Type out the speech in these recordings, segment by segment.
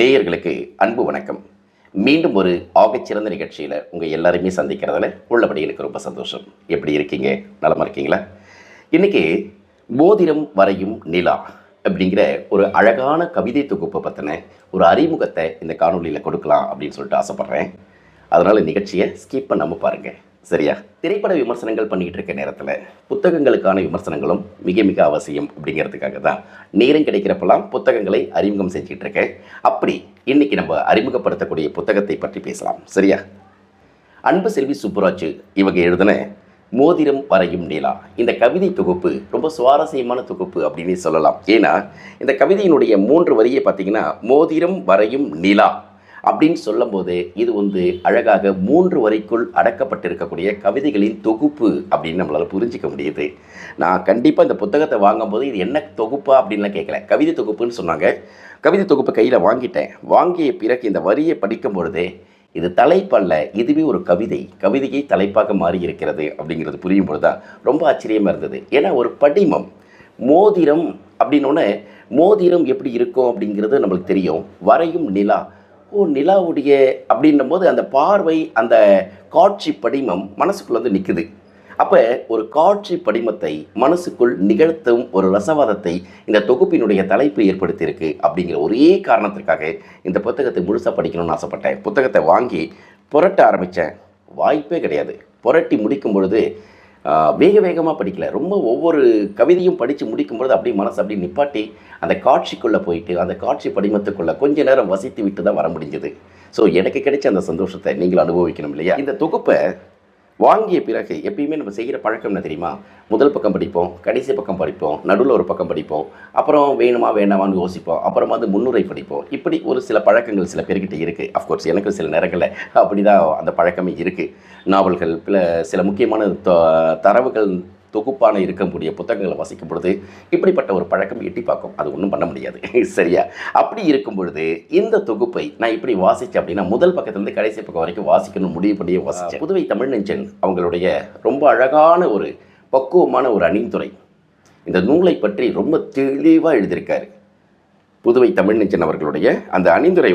நேயர்களுக்கு அன்பு வணக்கம். மீண்டும் ஒரு ஆகச்சிறந்த நிகழ்ச்சியில் உங்கள் எல்லாருமே சந்திக்கிறதுல உள்ளபடி எனக்கு ரொம்ப சந்தோஷம். எப்படி இருக்கீங்க? நலமாக இருக்கீங்களா? இன்றைக்கி மோதிரம் வரையும் நிலா அப்படிங்கிற ஒரு அழகான கவிதை தொகுப்பை பற்றின ஒரு அறிமுகத்தை இந்த காணொலியில் கொடுக்கலாம் அப்படின்னு சொல்லிட்டு ஆசைப்பட்றேன். அதனால் நிகழ்ச்சியை ஸ்கிப் பண்ணாமல் பாருங்கள், சரியா? திரைப்பட விமர்சனங்கள் பண்ணிக்கிட்டு இருக்க நேரத்தில் புத்தகங்களுக்கான விமர்சனங்களும் மிக மிக அவசியம் அப்படிங்கிறதுக்காக தான் நேரம் கிடைக்கிறப்பெல்லாம் புத்தகங்களை அறிமுகம் செஞ்சுக்கிட்டு இருக்கேன். அப்படி இன்றைக்கி நம்ம அறிமுகப்படுத்தக்கூடிய புத்தகத்தை பற்றி பேசலாம், சரியா? அன்பு செல்வி சுப்புராஜ் இவங்க எழுதின மோதிரம் வரையும் நிலா இந்த கவிதை தொகுப்பு ரொம்ப சுவாரஸ்யமான தொகுப்பு அப்படின்னு சொல்லலாம். ஏன்னா இந்த கவிதையினுடைய 3 வரியை பார்த்திங்கன்னா, மோதிரம் வரையும் நிலா அப்படின்னு சொல்லும்போது இது அழகாக 3 வரிக்குள் அடக்கப்பட்டிருக்கக்கூடிய கவிதைகளின் தொகுப்பு அப்படின்னு நம்மளால் புரிஞ்சிக்க முடியுது. நான் கண்டிப்பாக இந்த புத்தகத்தை வாங்கும்போது இது என்ன தொகுப்பா அப்படின்லாம் கேட்கல. கவிதை தொகுப்புன்னு சொன்னாங்க. கவிதை தொகுப்பை கையில் வாங்கிட்டேன். வாங்கிய பிறகு இந்த வரியை படிக்கும் பொழுதே இது தலைப்பல்ல, இதுவே ஒரு கவிதையை தலைப்பாக மாறி இருக்கிறது அப்படிங்கிறது புரியும் பொழுது தான் ரொம்ப ஆச்சரியமாக இருந்தது. ஏன்னா ஒரு படிமம் மோதிரம் அப்படின்னோடனே மோதிரம் எப்படி இருக்கும் அப்படிங்கிறது நம்மளுக்கு தெரியும். வரையும் நிலா, நிலாவுடைய அப்படின்னும் போது அந்த பார்வை, அந்த காட்சி படிமம் மனசுக்குள்ளே நிற்குது. அப்போ ஒரு காட்சி படிமத்தை மனசுக்குள் நிகழ்த்தும் ஒரு ரசவாதத்தை இந்த தொகுப்பினுடைய தலைப்பு ஏற்படுத்தியிருக்கு. அப்படிங்கிற ஒரே காரணத்திற்காக இந்த புத்தகத்தை முழுசாக படிக்கணும்னு ஆசைப்பட்டேன். புத்தகத்தை வாங்கி புரட்ட ஆரம்பித்தேன். வாய்ப்பே கிடையாது. புரட்டி முடிக்கும் பொழுது வேகமாக படிக்கல. ரொம்ப ஒவ்வொரு கவிதையும் படித்து முடிக்கும்பொழுது அப்படியே மனசு அப்படியே நிப்பாட்டி அந்த காட்சிக்குள்ளே போயிட்டு அந்த காட்சி படிமத்துக்குள்ளே கொஞ்ச நேரம் வசித்து விட்டு தான் வர முடிஞ்சது. ஸோ எனக்கு கிடைச்ச அந்த சந்தோஷத்தை நீங்களும் அனுபவிக்கணும் இல்லையா? இந்த தொகுப்பை வாங்கிய பிறகு எப்பயுமே நம்ம செய்கிற பழக்கம் என்ன தெரியுமா? முதல் பக்கம் படிப்போம், கடைசி பக்கம் படிப்போம், நடுவில் ஒரு பக்கம் படிப்போம், அப்புறம் வேணுமா வேணாமான்னு யோசிப்போம், அப்புறமா முன்னுரை படிப்போம். இப்படி ஒரு சில பழக்கங்கள் சில பேர்கிட்ட இருக்குது. அஃப்கோர்ஸ் எனக்கு சில நேரங்களில் அப்படி தான் அந்த பழக்கமே இருக்குது. நாவல்கள், சில முக்கியமான தரவுகள் தொகுப்பான இருக்கக்கூடிய புத்தகங்களை வாசிக்கும் பொழுது இப்படிப்பட்ட ஒரு பழக்கம் எட்டி பார்க்கும். அது ஒன்றும் பண்ண முடியாது, சரியா? அப்படி இருக்கும் பொழுது இந்த தொகுப்பை நான் இப்படி வாசித்தேன் அப்படின்னா முதல் பக்கத்துலேருந்து கடைசி பக்கம் வரைக்கும் வாசிக்கணும் முடிவு பண்ணியே வாசித்தேன். புதுவை தமிழ்நெஞ்சன் அவங்களுடைய ரொம்ப அழகான ஒரு பக்குவமான ஒரு அணிந்துரை இந்த நூலை பற்றி ரொம்ப தெளிவாக எழுதியிருக்காரு. புதுவை தமிழ்நெஞ்சன் அவர்களுடைய அந்த அணிந்துரை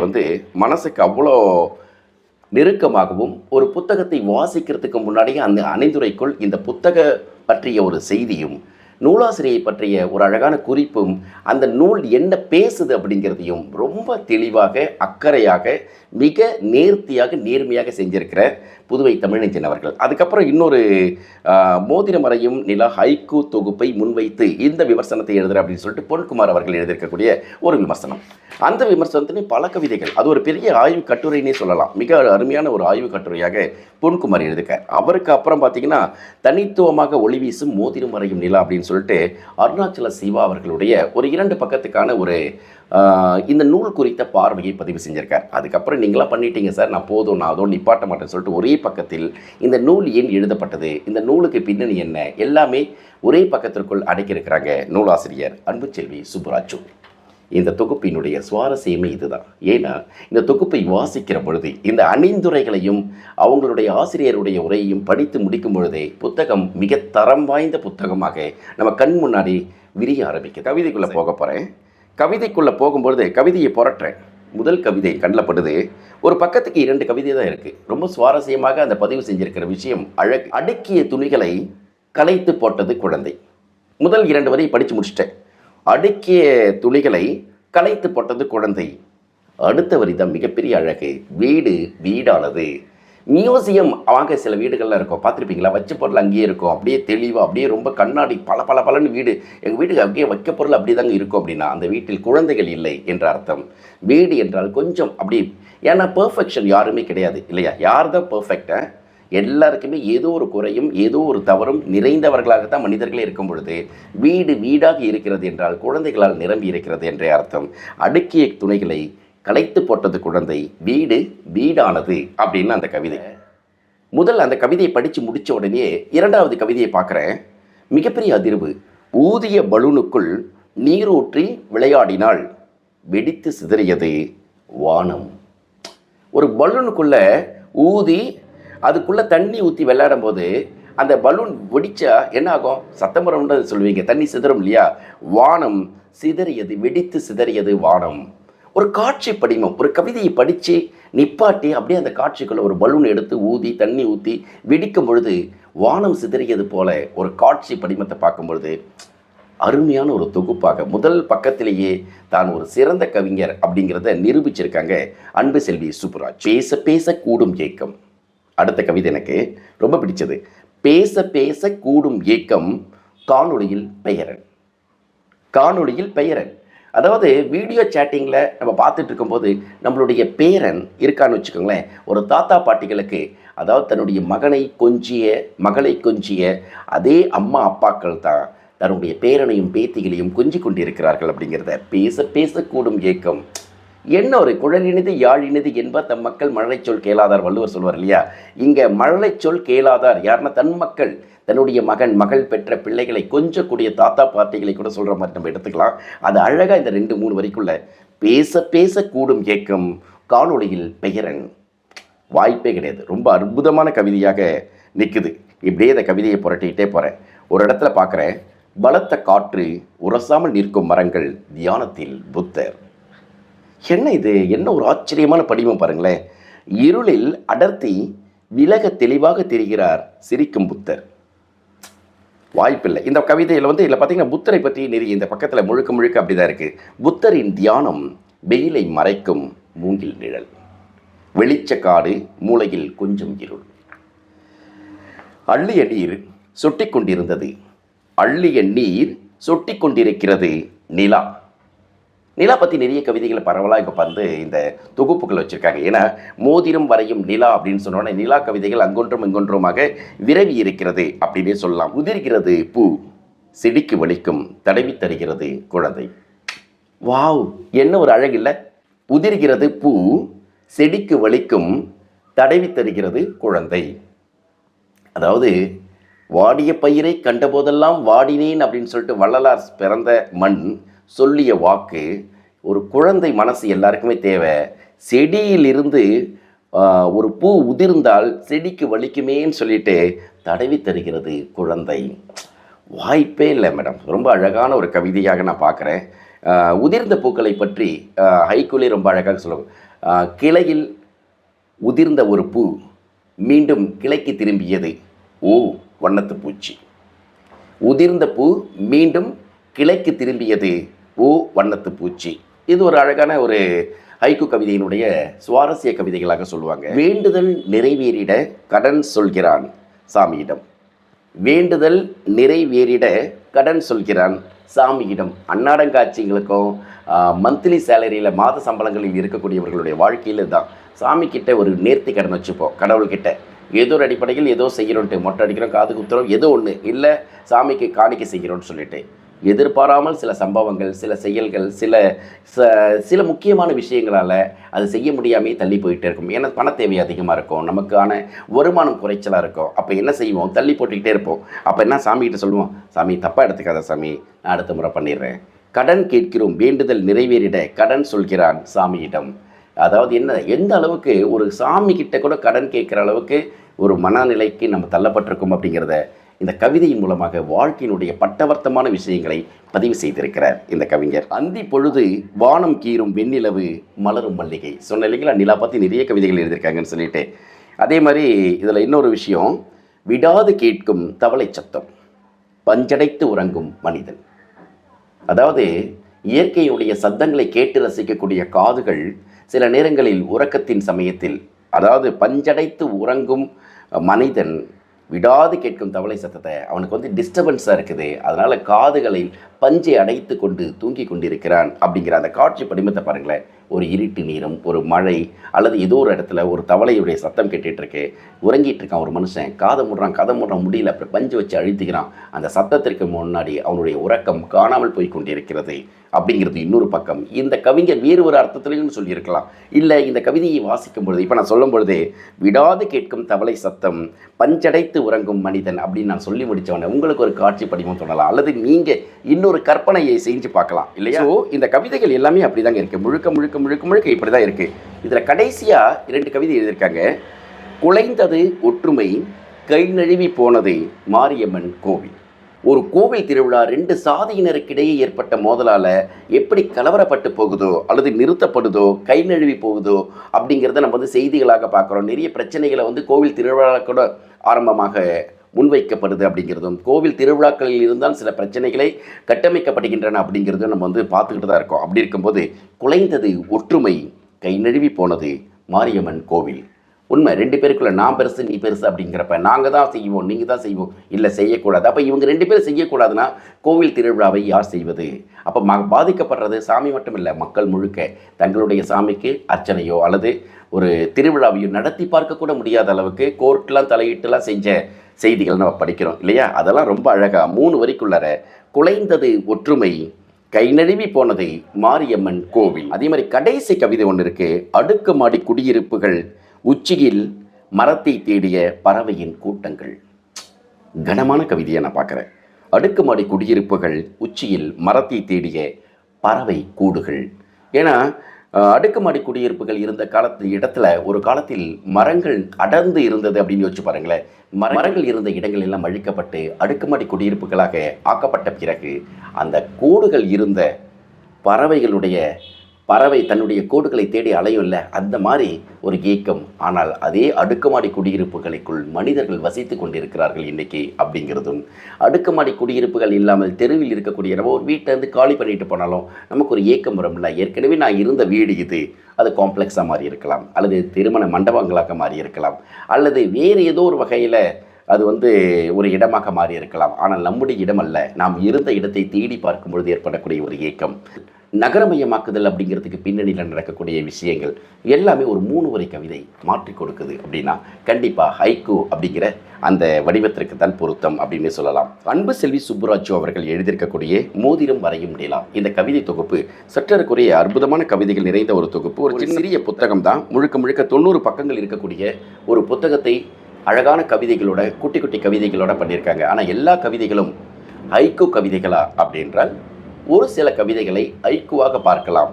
மனசுக்கு அவ்வளோ நெருக்கமாகவும், ஒரு புத்தகத்தை வாசிக்கிறதுக்கு முன்னாடியே அந்த அணிந்துரைக்குள் இந்த புத்தக பற்றிய ஒரு செய்தியும், நூலாசிரியை பற்றிய ஒரு அழகான குறிப்பும், அந்த நூல் என்ன பேசுது அப்படிங்கிறதையும் ரொம்ப தெளிவாக, அக்கறையாக, மிக நேர்த்தியாக, நேர்மையாக செஞ்சிருக்கிற புதுவை தமிழ்நெஞ்சன் அவர்கள். அதுக்கப்புறம் இன்னொரு மோதிரம் வரையும் நிலா ஹைக்கூ தொகுப்பை முன்வைத்து இந்த விமர்சனத்தை எழுதுகிற அப்படின்னு சொல்லிட்டு பொன்குமார் அவர்கள் எழுதியிருக்கக்கூடிய ஒரு விமர்சனம். அந்த விமர்சனத்திலையும் பல கவிதைகள், அது ஒரு பெரிய ஆய்வு கட்டுரைன்னே சொல்லலாம். மிக அருமையான ஒரு ஆய்வு கட்டுரையாக பொன்குமார் எழுதியிருக்கார். அவருக்கு அப்புறம் பார்த்திங்கன்னா தனித்துவமாக ஒளி வீசும் மோதிரம் வரையும் நிலா அப்படின்னு சொல்லிட்டு அருணாச்சல சிவா அவர்களுடைய ஒரு 2 பக்கத்துக்கான ஒரு இந்த நூல் குறித்த பார்வையை பதிவு செஞ்சிருக்கார். அதுக்கப்புறம் நீங்களாம் பண்ணிட்டீங்க சார், நான் போதும், நான் அதோடு நிப்பாட்ட மாட்டேன்னு சொல்லிட்டு ஒரே பக்கத்தில் இந்த நூல் ஏன் எழுதப்பட்டது, இந்த நூலுக்கு பின்னணி என்ன, எல்லாமே ஒரே பக்கத்திற்குள் அடக்கியிருக்கிறாங்க நூலாசிரியர் அன்பு செல்வி சுப்புராஜ். இந்த தொகுப்பினுடைய சுவாரஸ்யமே இதுதான். ஏன்னா இந்த தொகுப்பை வாசிக்கிற பொழுது இந்த அணிந்துரைகளையும் அவங்களுடைய ஆசிரியருடைய உரையையும் படித்து முடிக்கும் பொழுதே புத்தகம் மிக தரம் வாய்ந்த புத்தகமாக நம்ம கண் முன்னாடி விரிய ஆரம்பிக்கும். கவிதைக்குள்ளே போக போகிறேன். கவிதைக்குள்ளே போகும்பொழுது கவிதையை புரட்டுறேன். முதல் கவிதை கண்ணில் படுது. ஒரு பக்கத்துக்கு 2 கவிதை தான் இருக்குது. ரொம்ப சுவாரஸ்யமாக அந்த பதிவு செஞ்சிருக்கிற விஷயம் அழகு. அடுக்கிய துணிகளை கலைத்து போட்டது குழந்தை. முதல் 2 வரை படித்து முடிச்சிட்டேன். அடுக்கிய துணிகளை கலைத்து போட்டது குழந்தை. அடுத்த வரி தான் மிகப்பெரிய அழகு. வீடு வீடானது. மியூசியம் வாங்க சில வீடுகள்லாம் இருக்கும், பார்த்துருப்பீங்களா? வச்ச பொருள் அங்கேயே இருக்கும், அப்படியே தெளிவாக, அப்படியே ரொம்ப கண்ணாடி பல வீடு. எங்கள் வீட்டுக்கு அப்படியே வைக்க பொருள் அப்படி தாங்க இருக்கும். அப்படின்னா அந்த வீட்டில் குழந்தைகள் இல்லை என்ற அர்த்தம். வீடு என்றால் கொஞ்சம் அப்படி, ஏன்னா பெர்ஃபெக்ஷன் யாருமே கிடையாது இல்லையா? யார் தான் பெர்ஃபெக்டாக? எல்லாருக்குமே ஏதோ ஒரு குறையும் ஏதோ ஒரு தவறும் நிறைந்தவர்களாகத்தான் மனிதர்களே இருக்கும் பொழுது வீடு வீடாக இருக்கிறது என்றால் குழந்தைகளால் நிரம்பி இருக்கிறது என்றே அர்த்தம். அடுக்கிய துணைகளை கலைத்து போட்டது குழந்தை, வீடு வீடானது அப்படின்னு அந்த கவிதை. முதல் அந்த கவிதையை படித்து முடித்த உடனே 2வது கவிதையை பார்க்குறேன். மிகப்பெரிய அதிர்வு. ஊதிய பலூனுக்குள் நீரூற்றி விளையாடினால் வெடித்து சிதறியது வானம். ஒரு பலூனுக்குள்ளே ஊதி அதுக்குள்ளே தண்ணி ஊற்றி விளையாடும் போது அந்த பலூன் வெடிச்சா என்ன ஆகும்? சத்தம் வரும்னு சொல்லுவீங்க, தண்ணி சிதறும் இல்லையா? வானம் சிதறியது, வெடித்து சிதறியது வானம். ஒரு காட்சி படிமம். ஒரு கவிதையை படித்து நிப்பாட்டி அப்படியே அந்த காட்சிக்குள்ளே ஒரு பலூன் எடுத்து ஊதி தண்ணி ஊற்றி வெடிக்கும் பொழுது வானம் சிதறியது போல ஒரு காட்சி படிமத்தை பார்க்கும் பொழுது அருமையான ஒரு தொகுப்பாக முதல் பக்கத்திலேயே தான் ஒரு சிறந்த கவிஞர் அப்படிங்கிறத நிரூபிச்சிருக்காங்க அன்பு செல்வி சுப்புராஜ். பேச பேச கூடும் ஏக்கம். அடுத்த கவிதை எனக்கு ரொம்ப பிடிச்சது. பேச பேச கூடும் ஏக்கம் காணொளியில் பெயரன். காணொளியில் பெயரன், அதாவது வீடியோ சேட்டிங்கில் நம்ம பார்த்துட்டு இருக்கும்போது நம்மளுடைய பேரன் இருக்கான்னு வச்சுக்கோங்களேன். ஒரு தாத்தா பாட்டிகளுக்கு, அதாவது தன்னுடைய மகளை கொஞ்சிய அதே அம்மா அப்பாக்கள் தான் தன்னுடைய பேரனையும் பேத்திகளையும் கொஞ்சி கொண்டிருக்கிறார்கள் அப்படிங்கிறத பேச பேச கூடும் ஏக்கம். என்ன ஒரு குழலினது யாழினது என்ப தம் மக்கள் மழலை சொல் கேளாதார், வள்ளுவர் சொல்வார் இல்லையா. இங்கே மழலை சொல் கேளாதார் யாருன்னா தன் மக்கள், தன்னுடைய மகள் பெற்ற பிள்ளைகளை கொஞ்சக்கூடிய தாத்தா பாட்டிகளை கூட சொல்கிற மாதிரி நம்ம எடுத்துக்கலாம். அது அழகாக இந்த 2-3 வரிக்குள்ள பேச பேச கூடும் ஏக்கம் காணொளியில் பெயரன். வாய்ப்பே கிடையாது. ரொம்ப அற்புதமான கவிதையாக நிற்குது. இப்படியே இந்த கவிதையை புரட்டிக்கிட்டே போகிறேன். ஒரு இடத்துல பார்க்குறேன், பலத்த காற்று உரசாமல் நிற்கும் மரங்கள் தியானத்தில் புத்தர். என்ன இது, என்ன ஒரு ஆச்சரியமான படிமம் பாருங்களேன். இருளில் அடர்த்தி விலக தெளிவாக தெரிகிறார் சிரிக்கும் புத்தர். வாய்ப்பில்லை. இந்த கவிதையில் இதில் பார்த்தீங்கன்னா புத்தரை பற்றி நிறைய இந்த பக்கத்தில் முழுக்க முழுக்க அப்படி தான் இருக்குது. புத்தரின் தியானம் வெயிலை மறைக்கும் மூங்கில் நிழல், வெளிச்ச காடு மூளையில் கொஞ்சம் இருள். அள்ளிய நீர் சொட்டி கொண்டிருந்தது, அள்ளிய நீர் சொட்டி கொண்டிருக்கிறது நிலா. நிலா பற்றி நிறைய கவிதைகளை பரவலாக இப்போ இந்த தொகுப்புகள் வச்சுருக்காங்க. ஏன்னா மோதிரம் வரையும் நிலா அப்படின்னு சொன்னோன்னே நிலா கவிதைகள் அங்கொன்றும் இங்கொன்றுமாக விரவி இருக்கிறது அப்படின்னே சொல்லலாம். உதிர்கிறது பூ செடிக்கு வலிக்கும் தடவி தருகிறது குழந்தை. வாவ், என்ன ஒரு அழகில்லை. உதிர்கிறது பூ செடிக்கு வலிக்கும் தடவி தருகிறது குழந்தை. அதாவது வாடிய பயிரை கண்டபோதெல்லாம் வாடினேன் அப்படின்னு சொல்லிட்டு வள்ளலார் பிறந்த மண் சொல்லிய வாக்கு. ஒரு குழந்தை மனசு எல்லாருக்குமே தேவை. செடியிலிருந்து ஒரு பூ உதிர்ந்தால் செடிக்கு வலிக்குமேன்னு சொல்லிட்டு தடவி தருகிறது குழந்தை. வாய்ப்பே இல்லை மேடம். ரொம்ப அழகான ஒரு கவிதையாக நான் பார்க்குறேன். உதிர்ந்த பூக்களை பற்றி ஹைக்கூலே ரொம்ப அழகாக சொல்லுவோம். கிளையில் உதிர்ந்த ஒரு பூ மீண்டும் கிளைக்கு திரும்பியது, ஓ வண்ணத்து பூச்சி. உதிர்ந்த பூ மீண்டும் கிளைக்கு திரும்பியது, ஓ வண்ணத்து பூச்சி. இது ஒரு அழகான ஒரு ஹைக்கூ கவிதையினுடைய சுவாரஸ்ய கவிதைகளாக சொல்லுவாங்க. வேண்டுதல் நிறைவேறிட கடன் சொல்கிறான் சாமியிடம். வேண்டுதல் நிறைவேறிட கடன் சொல்கிறான் சாமியிடம். அன்னாடங்காட்சிங்களுக்கும் மந்த்லி சேலரியில் மாத சம்பளங்களில் இருக்கக்கூடியவர்களுடைய வாழ்க்கையில் தான் சாமிக்கிட்ட ஒரு நேர்த்தி கடன் வச்சுப்போம். கடவுள்கிட்ட ஏதோ ஒரு அடிப்படையில் ஏதோ செய்கிறோன்ட்டு மொட்டை அடிக்கிறோம், காது குத்துறோம், ஏதோ ஒன்று இல்லை சாமிக்கு காணிக்கை செய்கிறோன்னு சொல்லிட்டு எதிர்பாராமல் சில சம்பவங்கள், சில செயல்கள், சில முக்கியமான விஷயங்களால் அது செய்ய முடியாமே தள்ளி போயிட்டே இருக்கும். ஏன்னா பண தேவை அதிகமாக இருக்கும், நமக்கான வருமானம் குறைச்சலாக இருக்கும். அப்போ என்ன செய்வோம், தள்ளி போட்டுக்கிட்டே இருப்போம். அப்போ என்ன சாமிகிட்ட சொல்லுவோம், சாமி தப்பாக எடுத்துக்காத சாமி, நான் அடுத்த முறை பண்ணிடுறேன். கடன் கேட்கிறோம், வேண்டுதல் நிறைவேறிட கடன் சொல்கிறான் சாமியிடம். அதாவது எந்த அளவுக்கு ஒரு சாமி கிட்ட கூட கடன் கேட்குற அளவுக்கு ஒரு மனநிலைக்கு நம்ம தள்ளப்பட்டிருக்கோம் அப்படிங்கிறத இந்த கவிதையின் மூலமாக வாழ்க்கையினுடைய பட்டவர்த்தமான விஷயங்களை பதிவு செய்திருக்கிறார் இந்த கவிஞர். அந்தி பொழுது வானம் கீறும் வெண்ணிலவு மலரும் மல்லிகை. சொன்ன இல்லைங்களா, நிலா பற்றி நிறைய கவிதைகள் எழுதியிருக்காங்கன்னு சொல்லிட்டு. அதே மாதிரி இதில் இன்னொரு விஷயம், விடாது கேட்கும் தவளை சத்தம் பஞ்சடைத்து உறங்கும் மனிதன். அதாவது இயற்கையுடைய சத்தங்களை கேட்டு ரசிக்கக்கூடிய காதுகள் சில நேரங்களில் உறக்கத்தின் சமயத்தில், அதாவது பஞ்சடைத்து உறங்கும் மனிதன் விடாது கேட்கும் தவளை சத்தத்தை அவனுக்கு டிஸ்டர்பன்ஸாக இருக்குது, அதனால் காதுகளில் பஞ்சை அடைத்து கொண்டு தூங்கி கொண்டிருக்கிறான் அப்படிங்கிற அந்த காட்சி படிமத்தை பாருங்களேன். ஒரு இருட்டு நேரம், ஒரு மழை, அல்லது ஏதோ ஒரு இடத்துல ஒரு தவளையுடைய சத்தம் கேட்டுட்ருக்கு, உறங்கிட்டு இருக்கான் ஒரு மனுஷன், கதை மூடுறான் முடியல, அப்புறம் பஞ்சு வச்சு அழுத்திக்கிறான். அந்த சத்தத்திற்கு முன்னாடி அவனுடைய உறக்கம் காணாமல் போய் கொண்டிருக்கிறது அப்படிங்கிறது இன்னொரு பக்கம். இந்த கவிஞர் வேறு ஒரு அர்த்தத்திலையும் சொல்லியிருக்கலாம். இல்லை, இந்த கவிதையை வாசிக்கும் பொழுது இப்போ நான் சொல்லும் பொழுதே விடாது கேட்கும் தவளை சத்தம் பஞ்சடைத்து உறங்கும் மனிதன் அப்படின்னு நான் சொல்லி முடித்தவொடனே உங்களுக்கு ஒரு காட்சி படிமம் சொல்லலாம், அல்லது நீங்கள் இன்னொரு கற்பனையை செஞ்சு பார்க்கலாம் இல்லையா. ஸோ இந்த கவிதைகள் எல்லாமே அப்படி தாங்க இருக்குது, முழுக்க முழுக்க முழுக்க முழுக்க இப்படி தான் இருக்குது. இதில் கடைசியாக 2 கவிதை எழுதியிருக்காங்க. குலைந்தது ஒற்றுமை, கை நழுவி போனது மாரியம்மன் கோவில். ஒரு கோவில் திருவிழா 2 சாதியினருக்கிடையே ஏற்பட்ட மோதலால் எப்படி கலவரப்பட்டு போகுதோ அல்லது நிறுத்தப்படுதோ கை நழுவி போகுதோ அப்படிங்கிறத நம்ம வந்து செய்திகளாக பார்க்குறோம். நிறைய பிரச்சனைகளை வந்து கோவில் திருவிழா கூட ஆரம்பமாக முன்வைக்கப்படுது அப்படிங்கிறதும், கோவில் திருவிழாக்களில் இருந்தால் சில பிரச்சனைகளை கட்டமைக்கப்படுகின்றன அப்படிங்கிறதும் நம்ம வந்து பார்த்துக்கிட்டு தான் இருக்கோம். அப்படி இருக்கும்போது குலைந்தது ஒற்றுமை, கை நழுவி போனது மாரியம்மன் கோவில். உண்மை, 2 பேருக்குள்ள நான் பெருசு நீ பெருசு அப்படிங்கிறப்ப நாங்கள் தான் செய்வோம் நீங்கள் தான் செய்வோம், இல்லை செய்யக்கூடாது. அப்போ இவங்க 2 பேரும் செய்யக்கூடாதுன்னா கோவில் திருவிழாவை யார் செய்வது? அப்போ பாதிக்கப்படுறது சாமி மட்டும் இல்லை, மக்கள் முழுக்க தங்களுடைய சாமிக்கு அர்ச்சனையோ அல்லது ஒரு திருவிழாவையோ நடத்தி பார்க்க கூட முடியாத அளவுக்கு கோர்ட்லாம் தலையிட்டுலாம் செஞ்ச செய்திகள் நம்ம படிக்கிறோம் இல்லையா? அதெல்லாம் ரொம்ப அழகாக 3 வரிக்குள்ளார குலைந்தது ஒற்றுமை, கை நழுவி போனது மாரியம்மன் கோவில். அதே மாதிரி கடைசி கவிதை ஒன்று இருக்கு, அடுக்குமாடி குடியிருப்புகள் உச்சியில் மரத்தை தேடிய பறவையின் கூட்டங்கள். கனமான கவிதையை நான் பார்க்குறேன். அடுக்குமாடி குடியிருப்புகள் உச்சியில் மரத்தை தேடிய பறவை கூடுகள். ஏன்னா அடுக்குமாடி குடியிருப்புகள் இருந்த இடத்துல ஒரு காலத்தில் மரங்கள் அடர்ந்து இருந்தது அப்படின்னு யோசிச்சு பாருங்களேன். மரங்கள் இருந்த இடங்கள் எல்லாம் அழிக்கப்பட்டு அடுக்குமாடி குடியிருப்புகளாக ஆக்கப்பட்ட பிறகு அந்த கூடுகள் இருந்த பறவை தன்னுடைய கூடுகளை தேடி அலையும் இல்லை, அந்த மாதிரி ஒரு ஏக்கம். ஆனால் அதே அடுக்குமாடி குடியிருப்புகளுக்குள் மனிதர்கள் வசித்து கொண்டிருக்கிறார்கள் இன்றைக்கி அப்படிங்கிறதும், அடுக்குமாடி குடியிருப்புகள் இல்லாமல் தெருவில் இருக்கக்கூடிய நம்ம ஒரு வீட்டிலேருந்து காலி பண்ணிட்டு போனாலும் நமக்கு ஒரு ஏக்கம் வரும்ல. ஏற்கனவே நான் இருந்த வீடு இது, அது காம்ப்ளெக்ஸாக மாறி இருக்கலாம், அல்லது திருமண மண்டபங்களாக மாறி இருக்கலாம், அல்லது வேறு ஏதோ ஒரு வகையில் அது வந்து ஒரு இடமாக மாறி இருக்கலாம். ஆனால் நம்முடைய இடம் அல்ல. நாம் இருந்த இடத்தை தேடி பார்க்கும் பொழுது ஏற்படக்கூடிய ஒரு ஏக்கம். நகரமயமாக்குதல் அப்படிங்கிறதுக்கு பின்னணியில் நடக்கக்கூடிய விஷயங்கள் எல்லாமே ஒரு 3 வரி கவிதை மாற்றி கொடுக்குது அப்படின்னா கண்டிப்பாக ஹைக்கூ அப்படிங்கிற அந்த வடிவத்திற்கு தான் பொருத்தம் அப்படின்னு சொல்லலாம். அன்பு செல்வி சுப்புராஜு அவர்கள் எழுதியிருக்கக்கூடிய மோதிரம் வரையும் நிலா இந்த கவிதை தொகுப்பு சற்றக்குறைய அற்புதமான கவிதைகள் நிறைந்த ஒரு தொகுப்பு. ஒரு சிறிய புத்தகம் தான், முழுக்க 90 பக்கங்கள் இருக்கக்கூடிய ஒரு புத்தகத்தை அழகான கவிதைகளோட குட்டி குட்டி கவிதைகளோட பண்ணியிருக்காங்க. ஆனால் எல்லா கவிதைகளும் ஹைக்கூ கவிதைகளா அப்படின்றால் ஒரு சில கவிதைகளை ஐக்குவாக பார்க்கலாம்,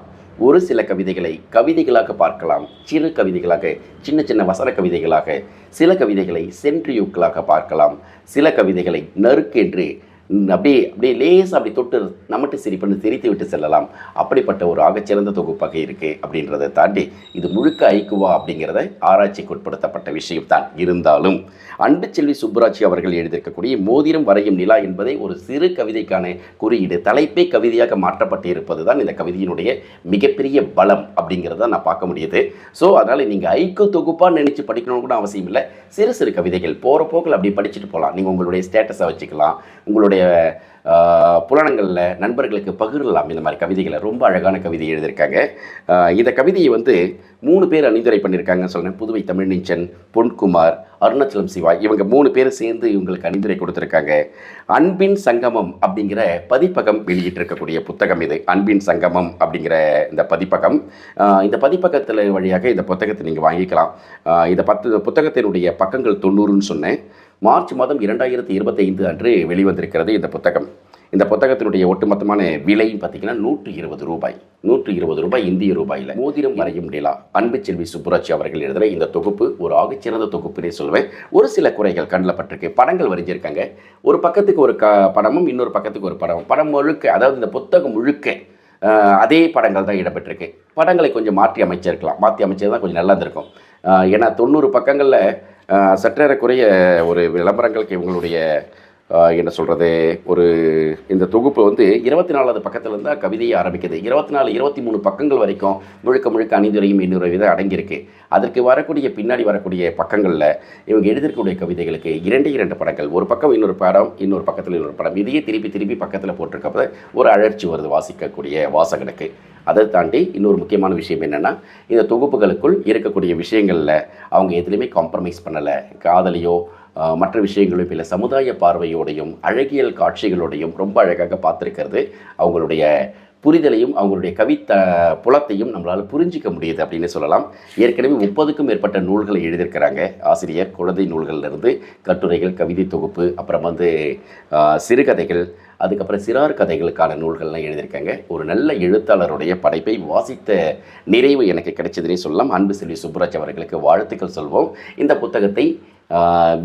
ஒரு சில கவிதைகளை கவிதைகளாக பார்க்கலாம், சிறு கவிதைகளாக, சின்ன வசன கவிதைகளாக, சில கவிதைகளை சென்ட்ரியூக்களாக பார்க்கலாம், சில கவிதைகளை நறுக்கென்று அப்படியே லேசாக அப்படி தொட்டு நம்மட்டு சிரிப்புன்னு சிரித்து விட்டு செல்லலாம். அப்படிப்பட்ட ஒரு ஆகச்சிறந்த தொகுப்பாக இருக்குது. அப்படின்றத தாண்டி இது முழுக்க ஐக்குவா அப்படிங்கிறத ஆராய்ச்சிக்கு உட்படுத்தப்பட்ட விஷயம் தான். இருந்தாலும் அன்பு செல்வி சுப்புராஜி அவர்கள் எழுதியிருக்கக்கூடிய மோதிரம் வரையும் நிலா என்பதை ஒரு சிறு கவிதைக்கான குறியீடு, தலைப்பே கவிதையாக மாற்றப்பட்டு இருப்பது தான் இந்த கவிதையினுடைய மிகப்பெரிய பலம் அப்படிங்கிறத நான் பார்க்க முடியுது. ஸோ அதனால் நீங்கள் ஐக்கு தொகுப்பாக நினச்சி படிக்கணும்னு கூட அவசியம் இல்லை. சிறு கவிதைகள் போகிற போக்கில் அப்படி படிச்சுட்டு போகலாம். நீங்கள் உங்களுடைய ஸ்டேட்டஸை வச்சுக்கலாம், உங்களுடைய புலனங்களில் நண்பர்களுக்கு பகிரலாம். இந்த மாதிரி கவிதைகளை ரொம்ப அழகான கவிதை எழுதியிருக்காங்க. இந்த கவிதையை வந்து 3 பேர் அணிந்துரை பண்ணியிருக்காங்கன்னு சொன்னேன். புதுவை தமிழ்நீச்சன், பொன்குமார், அருணாச்சலம் சிவா, இவங்க 3 பேர் சேர்ந்து இவங்களுக்கு அணிந்துரை கொடுத்துருக்காங்க. அன்பின் சங்கமம் அப்படிங்கிற பதிப்பகம் வெளியிட்டிருக்கக்கூடிய புத்தகம் இது. அன்பின் சங்கமம் அப்படிங்கிற இந்த பதிப்பகம். இந்த பதிப்பகத்தில் வழியாக இந்த புத்தகத்தை நீங்கள் வாங்கிக்கலாம். இந்த புத்தகத்தினுடைய பக்கங்கள் 90ன்னு சொன்னேன். மார்ச் மாதம் 2025 அன்று வெளிவந்திருக்கிறது இந்த புத்தகம். இந்த புத்தகத்தினுடைய ஒட்டுமொத்தமான விலைன்னு பார்த்தீங்கன்னா 120 ரூபாய். 120 ரூபாய் இந்திய ரூபாயில். மோதிரம் வரையும் நிலா அன்பு செல்வி சுப்புராஜி அவர்கள் எழுதுகிற இந்த தொகுப்பு ஒரு ஆகச்சிறந்த தொகுப்புனே சொல்வேன். ஒரு சில குறைகள் கண்ணில் பட்டிருக்கு. படங்கள் வரைஞ்சிருக்காங்க. ஒரு பக்கத்துக்கு ஒரு படமும் இன்னொரு பக்கத்துக்கு ஒரு படம் முழுக்க, அதாவது இந்த புத்தகம் முழுக்க அதே படங்கள் தான் இடம்பெற்றிருக்கு. படங்களை கொஞ்சம் மாற்றி அமைச்சிருக்கலாம். மாற்றி அமைச்சது தான் கொஞ்சம் நல்லா இருந்திருக்கும். ஏன்னா 90 பக்கங்களில் சற்றேறக்குறைய ஒரு விளம்பரங்களுக்கு இவங்களுடைய என்ன சொல்கிறது, ஒரு இந்த தொகுப்பு வந்து 24வது பக்கத்துலேருந்து தான் கவிதையை ஆரம்பிக்குது. 24, 23 பக்கங்கள் வரைக்கும் முழுக்க அணிந்துரையும் இன்னொரு விதம் அடங்கியிருக்கு. அதற்கு பின்னாடி வரக்கூடிய பக்கங்களில் இவங்க எழுதியிருக்கக்கூடிய கவிதைகளுக்கு 2 படங்கள், ஒரு பக்கம் இன்னொரு படம், இன்னொரு பக்கத்தில் இன்னொரு படம், இதையே திருப்பி பக்கத்தில் போட்டிருக்கப்ப ஒரு அழற்சி வருது வாசிக்கக்கூடிய வாசகனுக்கு. அதை தாண்டி இன்னொரு முக்கியமான விஷயம் என்னென்னா, இந்த தொகுப்புகளுக்குள் இருக்கக்கூடிய விஷயங்களில் அவங்க எதுலேயுமே காம்ப்ரமைஸ் பண்ணலை. காதலியோ மற்ற விஷயங்களும் இல்லை, சமுதாய பார்வையோடையும் அழகியல் காட்சிகளோடையும் ரொம்ப அழகாக பார்த்துருக்கிறது அவங்களுடைய புரிதலையும் அவங்களுடைய புலத்தையும் நம்மளால் புரிஞ்சிக்க முடியுது அப்படின்னு சொல்லலாம். ஏற்கனவே 30க்கும் மேற்பட்ட நூல்களை எழுதியிருக்கிறாங்க ஆசிரியர். குழந்தை நூல்களிலிருந்து கட்டுரைகள், கவிதை தொகுப்பு, அப்புறம் வந்து சிறுகதைகள், அதுக்கப்புறம் சிறார் கதைகளுக்கான நூல்கள்லாம் எழுதியிருக்காங்க. ஒரு நல்ல எழுத்தாளருடைய படைப்பை வாசித்த நிறைவு எனக்கு கிடைச்சதுன்னே சொல்லலாம். அன்பு செல்வி சுப்புராஜ் அவர்களுக்கு வாழ்த்துக்கள் சொல்வோம். இந்த புத்தகத்தை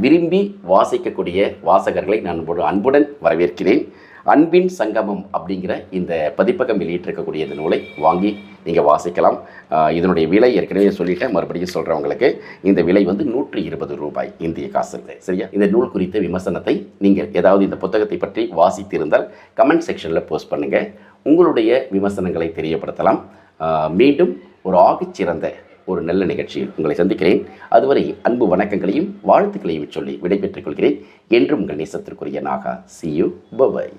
விரும்பி வாசிக்கக்கூடிய வாசகர்களை நான் அன்புடன் வரவேற்கிறேன். அன்பின் சங்கமம் அப்படிங்கிற இந்த பதிப்பகம் வெளியிட்டிருக்கக்கூடிய இந்த நூலை வாங்கி நீங்கள் வாசிக்கலாம். இதனுடைய விலை ஏற்கனவே சொல்லிட்டேன், மறுபடியும் சொல்கிறவங்களுக்கு இந்த விலை வந்து ₹120 இந்திய காசு. சரியா? இந்த நூல் குறித்த விமர்சனத்தை நீங்கள் ஏதாவது இந்த புத்தகத்தை பற்றி வாசித்திருந்தால் கமெண்ட் செக்ஷனில் போஸ்ட் பண்ணுங்கள். உங்களுடைய விமர்சனங்களை தெரியப்படுத்தலாம். மீண்டும் ஒரு ஆகச்சிறந்த ஒரு நல்ல நிகழ்ச்சியில் உங்களை சந்திக்கிறேன். அதுவரை அன்பு வணக்கங்களையும் வாழ்த்துக்களையும் சொல்லி விடைபெற்றுக் கொள்கிறேன். என்றும் உங்கள் நேசத்திற்குரிய Naga. See you. Bye bye.